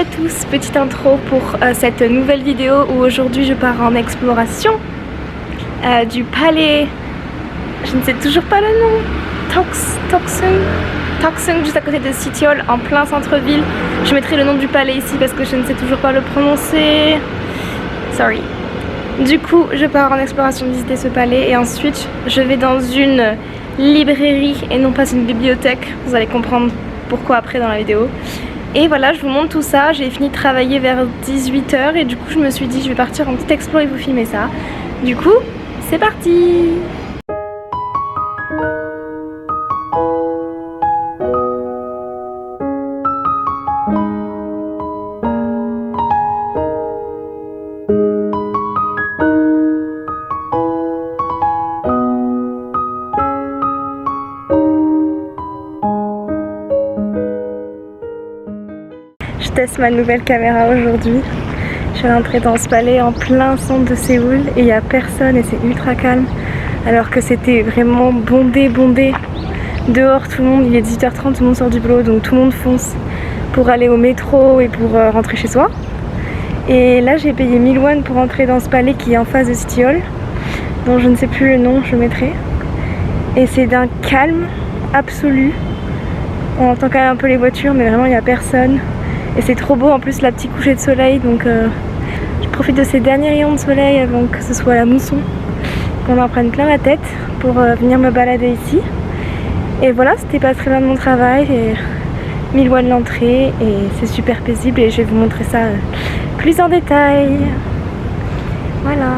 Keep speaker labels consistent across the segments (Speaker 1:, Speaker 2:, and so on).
Speaker 1: à tous, petite intro pour cette nouvelle vidéo où aujourd'hui je pars en exploration du palais, je ne sais toujours pas le nom, Toksoong, juste à côté de City Hall en plein centre-ville. Je mettrai le nom du palais ici parce que je ne sais toujours pas le prononcer, sorry. Du coup je pars en exploration visiter ce palais et ensuite je vais dans une librairie et non pas une bibliothèque, vous allez comprendre pourquoi après dans la vidéo. Et voilà, je vous montre tout ça, j'ai fini de travailler vers 18 h et du coup je me suis dit je vais partir en petit explo et vous filmer ça. Du coup, c'est parti! Je teste ma nouvelle caméra aujourd'hui. Je vais rentrer dans ce palais en plein centre de Séoul et il n'y a personne et c'est ultra calme. Alors que c'était vraiment bondé. Dehors tout le monde, il est 18 h 30, tout le monde sort du boulot donc tout le monde fonce pour aller au métro et pour rentrer chez soi. Et là j'ai payé 1000 won pour entrer dans ce palais qui est en face de City Hall, dont je ne sais plus le nom, je le mettrai. Et c'est d'un calme absolu. On entend quand même un peu les voitures mais vraiment il n'y a personne. Et c'est trop beau en plus la petite coucher de soleil donc je profite de ces derniers rayons de soleil avant que ce soit la mousson, qu'on en prenne plein la tête pour venir me balader ici. Et voilà, c'était pas très loin de mon travail et 1000 won l'entrée et c'est super paisible et je vais vous montrer ça plus en détail. Voilà.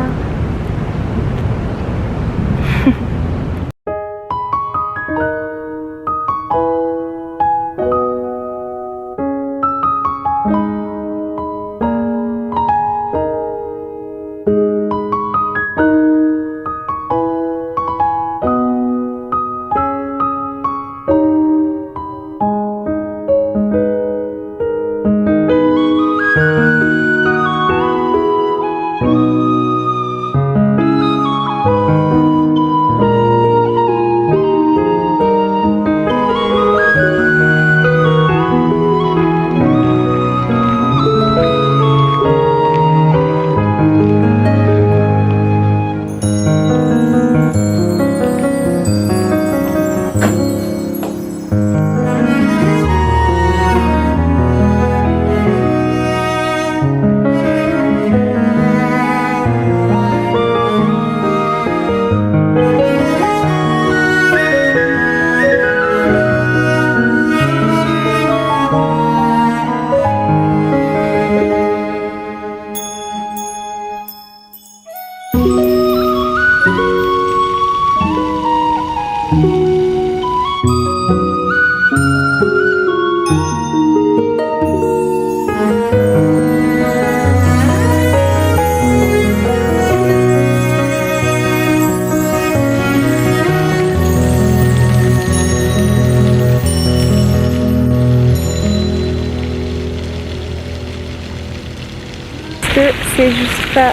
Speaker 1: C'est juste pas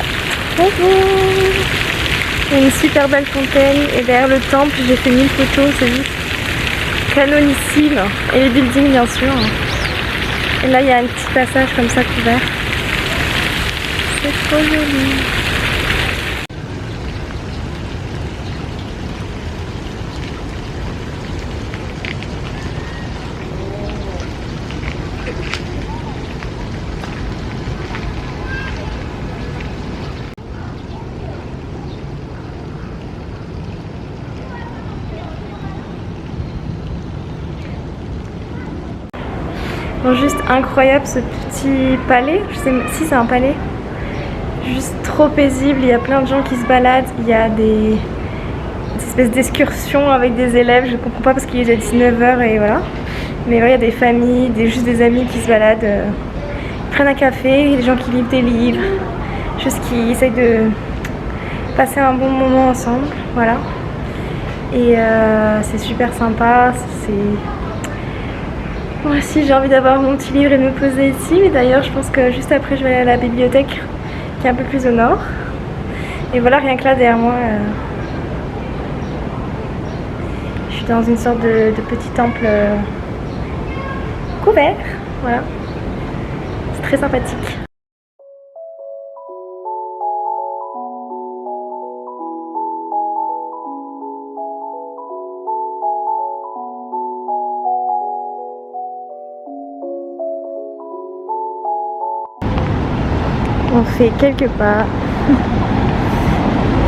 Speaker 1: trop beau. Il y a une super belle fontaine et derrière le temple j'ai fait 1000 photos, c'est juste canonissime. Et les buildings bien sûr. Et là il y a un petit passage comme ça couvert. C'est trop joli. Bon, juste incroyable ce petit palais, je sais si c'est un palais, juste trop paisible, il y a plein de gens qui se baladent, il y a des espèces d'excursions avec des élèves, je comprends pas parce qu'il est déjà 19 h et voilà. Mais voilà, il y a des familles, juste des amis qui se baladent, ils prennent un café, des gens qui lisent des livres, juste qui essayent de passer un bon moment ensemble, voilà. Et c'est super sympa, moi aussi j'ai envie d'avoir mon petit livre et de me poser ici, mais d'ailleurs je pense que juste après je vais aller à la bibliothèque qui est un peu plus au nord. Et voilà, rien que là derrière moi, je suis dans une sorte de petit temple couvert, voilà. c'est très sympathique. On fait quelques pas.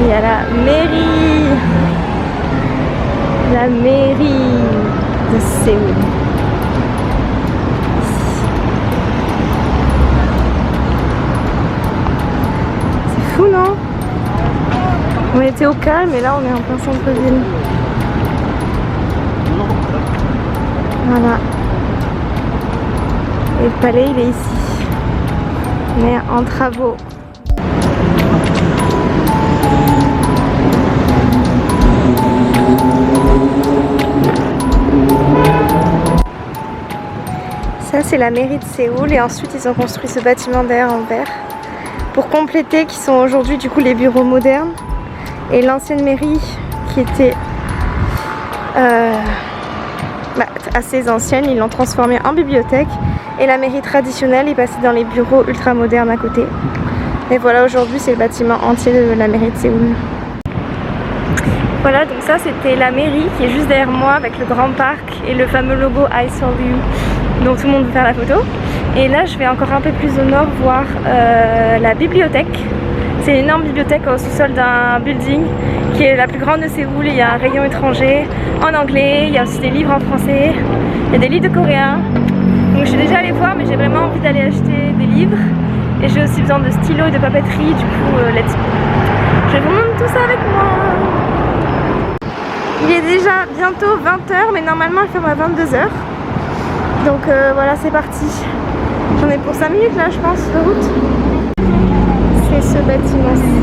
Speaker 1: Il y a la mairie. La mairie de Séoul. C'est fou, non? On était au calme et là on est en plein centre-ville. Voilà. Et le palais il est ici. Mais en travaux. Ça c'est la mairie de Séoul et ensuite ils ont construit ce bâtiment derrière en verre pour compléter qui sont aujourd'hui du coup les bureaux modernes et l'ancienne mairie qui était assez ancienne, ils l'ont transformée en bibliothèque et la mairie traditionnelle est passée dans les bureaux ultra modernes à côté. Et voilà, aujourd'hui c'est le bâtiment entier de la mairie de Séoul. Voilà, donc ça c'était la mairie qui est juste derrière moi avec le grand parc et le fameux logo I saw you dont tout le monde veut faire la photo. Et là je vais encore un peu plus au nord voir la bibliothèque. C'est une énorme bibliothèque au sous-sol d'un building qui est la plus grande de Séoul. Il y a un rayon étranger en anglais, il y a aussi des livres en français, il y a des livres de coréen. Donc je suis déjà allée voir mais j'ai vraiment envie d'aller acheter des livres. Et j'ai aussi besoin de stylos et de papeterie, du coup let's go. Je vais vous montrer tout ça avec moi. Il est déjà bientôt 20h mais normalement il ferme à 22h. Donc voilà, c'est parti. J'en ai pour 5 minutes là je pense de route. C'est ce bâtiment-ci.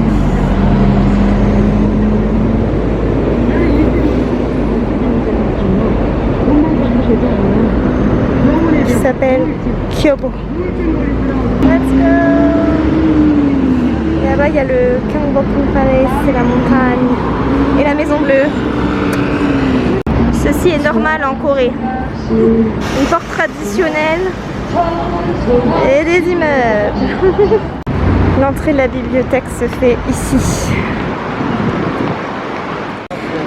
Speaker 1: Qui s'appelle Kyobo. Let's go. Et là-bas il y a le Gyeongbokgung Palace, c'est la montagne. Et la maison bleue. Ceci est normal en Corée. Une porte traditionnelle et des immeubles. L'entrée de la bibliothèque se fait ici.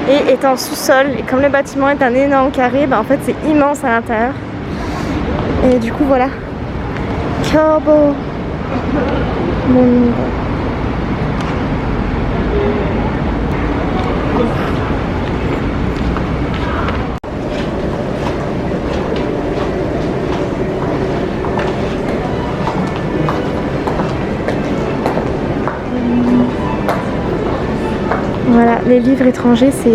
Speaker 1: Et est en sous-sol. Et comme le bâtiment est un énorme carré, en fait c'est immense à l'intérieur. Et du coup voilà. Kyobo. Voilà, les livres étrangers c'est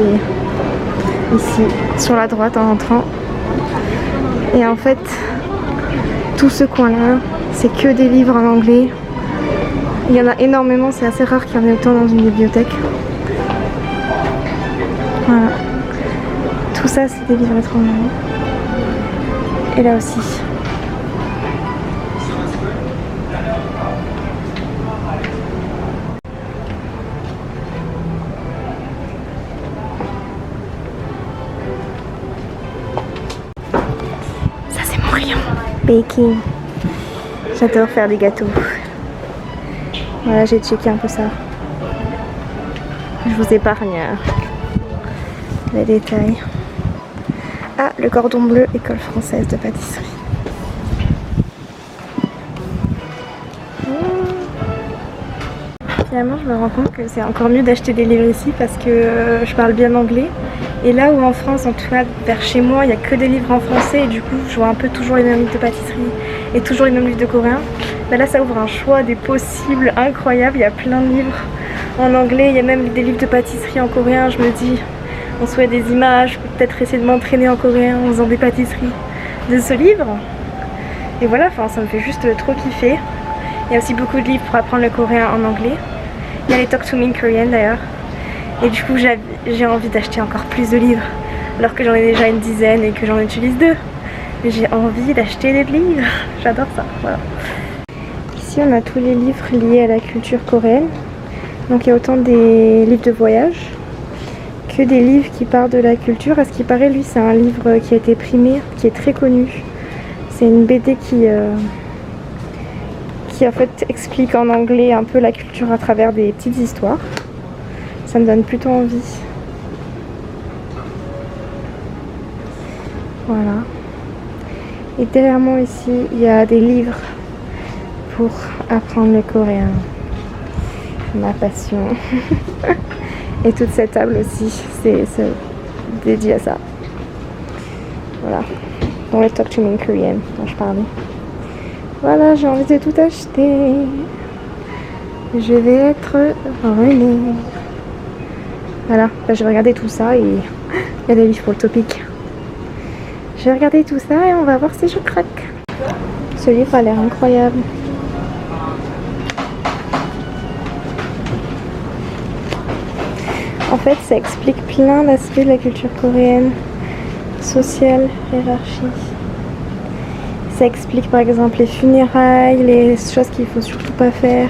Speaker 1: ici, sur la droite en entrant. Et en fait, tout ce coin-là, c'est que des livres en anglais. Il y en a énormément, c'est assez rare qu'il y en ait autant dans une bibliothèque. Voilà. Tout ça, c'est des livres étrangers. Et là aussi. Baking. J'adore faire des gâteaux. Voilà, j'ai checké un peu ça. Je vous épargne les détails. Ah, le cordon bleu, école française de pâtisserie. Finalement, je me rends compte que c'est encore mieux d'acheter des livres ici parce que je parle bien anglais. Et là où en France, en tout cas vers chez moi, il n'y a que des livres en français et du coup je vois un peu toujours les mêmes livres de pâtisserie et toujours les mêmes livres de coréen. Ben là ça ouvre un choix des possibles incroyables, il y a plein de livres en anglais, il y a même des livres de pâtisserie en coréen. Je me dis, on souhaite des images, je peux peut-être essayer de m'entraîner en coréen en faisant des pâtisseries de ce livre. Et voilà, enfin ça me fait juste trop kiffer. Il y a aussi beaucoup de livres pour apprendre le coréen en anglais. Il y a les Talk to Me in Korean d'ailleurs. Et du coup j'ai envie d'acheter encore plus de livres alors que j'en ai déjà une dizaine et que j'en utilise 2. Mais j'ai envie d'acheter des livres, j'adore ça, voilà. Ici on a tous les livres liés à la culture coréenne. Donc il y a autant des livres de voyage que des livres qui parlent de la culture. À ce qui paraît, lui c'est un livre qui a été primé, qui est très connu. C'est une BD qui en fait explique en anglais un peu la culture à travers des petites histoires. Ça me donne plutôt envie. Voilà. Et derrière moi ici, il y a des livres pour apprendre le coréen. Ma passion. Et toute cette table aussi, c'est dédié à ça. Voilà. Dans le Talk to Me in Korean dont je parlais. Voilà, j'ai envie de tout acheter. Je vais être ruinée. Voilà, bah, je vais regarder tout ça et il y a des livres pour le topic. Je vais regarder tout ça et on va voir si je craque. Ce livre a l'air incroyable. En fait, ça explique plein d'aspects de la culture coréenne, sociale, hiérarchie. Ça explique par exemple les funérailles, les choses qu'il faut surtout pas faire,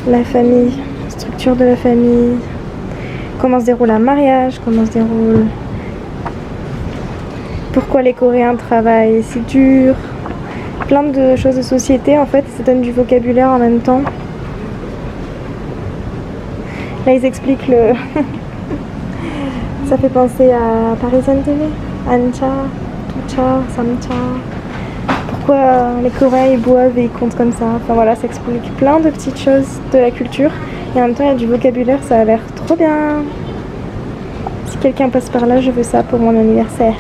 Speaker 1: la famille, structure de la famille, comment se déroule un mariage, comment se déroule, pourquoi les Coréens travaillent si dur, plein de choses de société en fait, ça donne du vocabulaire en même temps. Là ils expliquent le... ça fait penser à Parisian TV, Ancha, Tucha, Samcha. Pourquoi les Coréens ils boivent et ils comptent comme ça. Enfin voilà, ça explique plein de petites choses de la culture. Et en même temps il y a du vocabulaire, ça a l'air trop bien. Si quelqu'un passe par là, je veux ça pour mon anniversaire.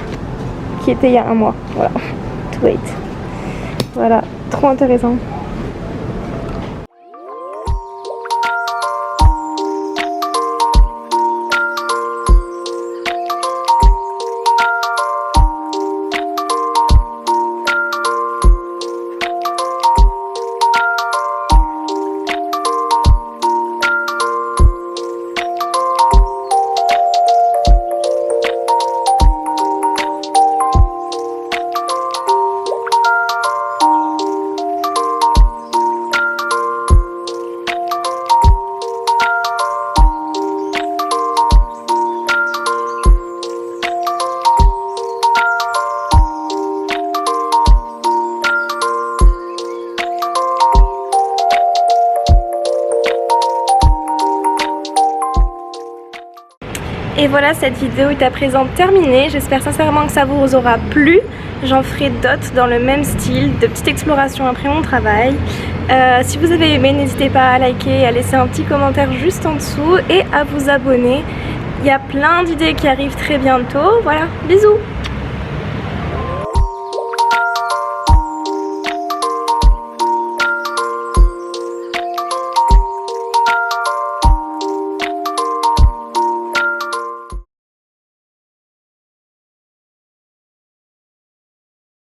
Speaker 1: Qui était il y a un mois. Voilà. To wait. Voilà, trop intéressant. Et voilà, cette vidéo est à présent terminée. J'espère sincèrement que ça vous aura plu. J'en ferai d'autres dans le même style, de petites explorations après mon travail. Si vous avez aimé, n'hésitez pas à liker, à laisser un petit commentaire juste en dessous et à vous abonner. Il y a plein d'idées qui arrivent très bientôt. Voilà, bisous!